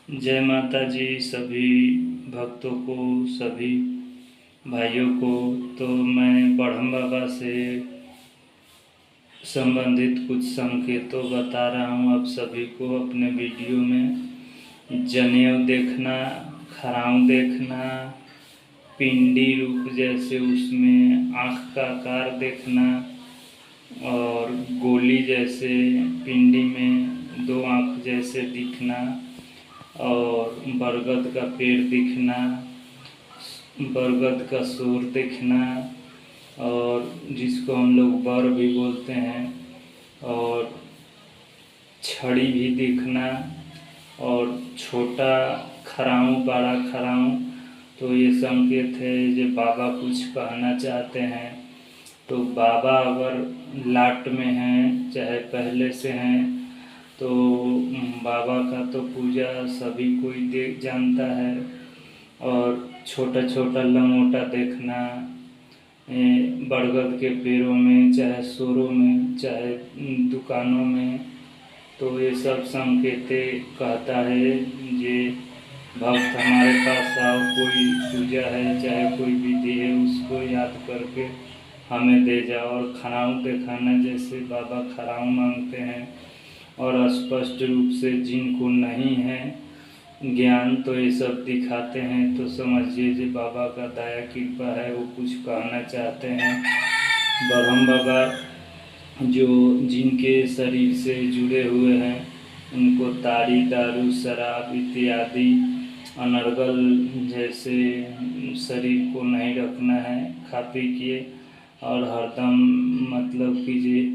जय माता जी सभी भक्तों को, सभी भाइयों को। तो मैं ब्रह्म बाबा से संबंधित कुछ संकेतों बता रहा हूँ आप सभी को अपने वीडियो में। जनेऊ देखना, खराऊं देखना, पिंडी रूप जैसे उसमें आँख का आकार देखना, और गोली जैसे पिंडी में दो आँख जैसे दिखना, और बरगद का पेड़ दिखना, बरगद का सूर दिखना, और जिसको हम लोग बर भी बोलते हैं, और छड़ी भी दिखना, और छोटा खराऊं, बड़ा खराऊं। तो ये संकेत है जो बाबा कुछ कहना चाहते हैं। तो बाबा अगर लाट में हैं, चाहे पहले से हैं, तो बाबा का तो पूजा सभी कोई देख जानता है। और छोटा छोटा लंगोटा देखना बरगद के पेड़ों में, चाहे सूरों में, चाहे दुकानों में, तो ये सब संकेते कहता है ये भक्त हमारे पास आओ, कोई पूजा है चाहे कोई विधि है उसको याद करके हमें दे जाओ। और खराऊं दिखाना, जैसे बाबा खराऊं मांगते हैं, और स्पष्ट रूप से जिनको नहीं है ज्ञान तो ये सब दिखाते हैं, तो समझिए जो बाबा का दया कृपा है, वो कुछ कहना चाहते हैं। ब्रह्म बाबा जो जिनके शरीर से जुड़े हुए हैं, उनको ताड़ी, दारू, शराब इत्यादि अनर्गल जैसे शरीर को नहीं रखना है, खा पी के, और हरदम मतलब कीजिए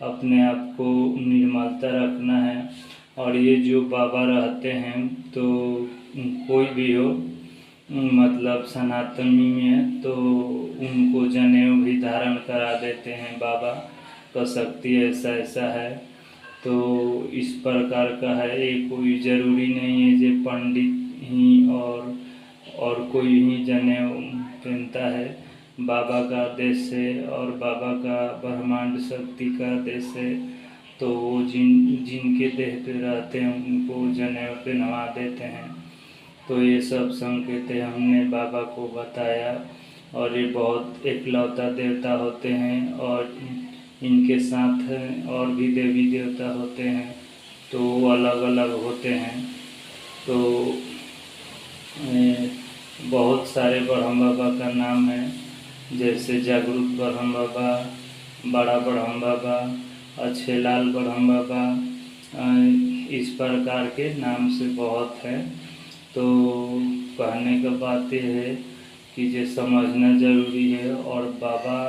अपने आप को निर्मलता रखना है। और ये जो बाबा रहते हैं, तो कोई भी हो, मतलब सनातनी में, तो उनको जनेऊ भी धारण करा देते हैं। बाबा का शक्ति ऐसा ऐसा है, तो इस प्रकार का है। ये कोई ज़रूरी नहीं है जो पंडित ही और कोई ही जनेऊ पहनता है। बाबा का आदेश है और बाबा का ब्रह्मांड शक्ति का आदेश है, तो वो जिनके देह पे रहते हैं उनको जनेऊ पहनवा देते हैं। तो ये सब संकेत हमने बाबा को बताया। और ये बहुत एकलौता देवता होते हैं, और इनके साथ और भी देवी देवता होते हैं, तो वो अलग अलग होते हैं। तो बहुत सारे ब्रह्म बाबा का नाम है, जैसे जागरूक ब्रह्म बाबा, बड़ा ब्रह्म बाबा, अच्छेलाल ब्रह्म बाबा, इस प्रकार के नाम से बहुत है। तो कहने का बात यह है कि ये समझना ज़रूरी है। और बाबा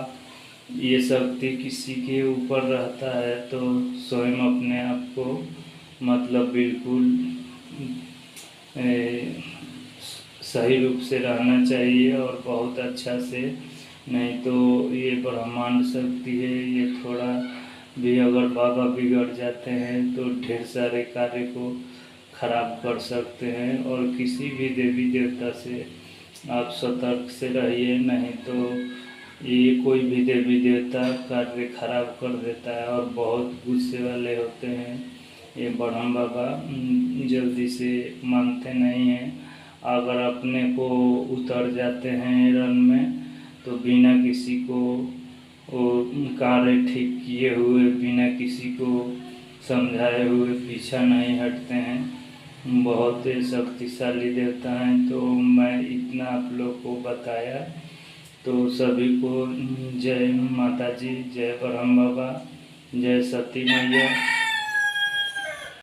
ये शक्ति किसी के ऊपर रहता है तो स्वयं अपने आप को मतलब बिल्कुल सही रूप से रहना चाहिए, और बहुत अच्छा से। नहीं तो ये ब्रह्मांड शक्ति है, ये थोड़ा भी अगर बाबा बिगड़ जाते हैं तो ढेर सारे कार्य को खराब कर सकते हैं। और किसी भी देवी देवता से आप सतर्क से रहिए, नहीं तो ये कोई भी देवी देवता कार्य खराब कर देता है, और बहुत गुस्से वाले होते हैं। ये ब्रह्म बाबा जल्दी से मानते नहीं हैं। अगर अपने को उतर जाते हैं रन में, तो बिना किसी को कार्य ठीक किए हुए, बिना किसी को समझाए हुए पीछा नहीं हटते हैं। बहुत शक्तिशाली देवता हैं। तो मैं इतना आप लोग को बताया। तो सभी को जय माता जी, जय ब्रह्म बाबा, जय सती मैया।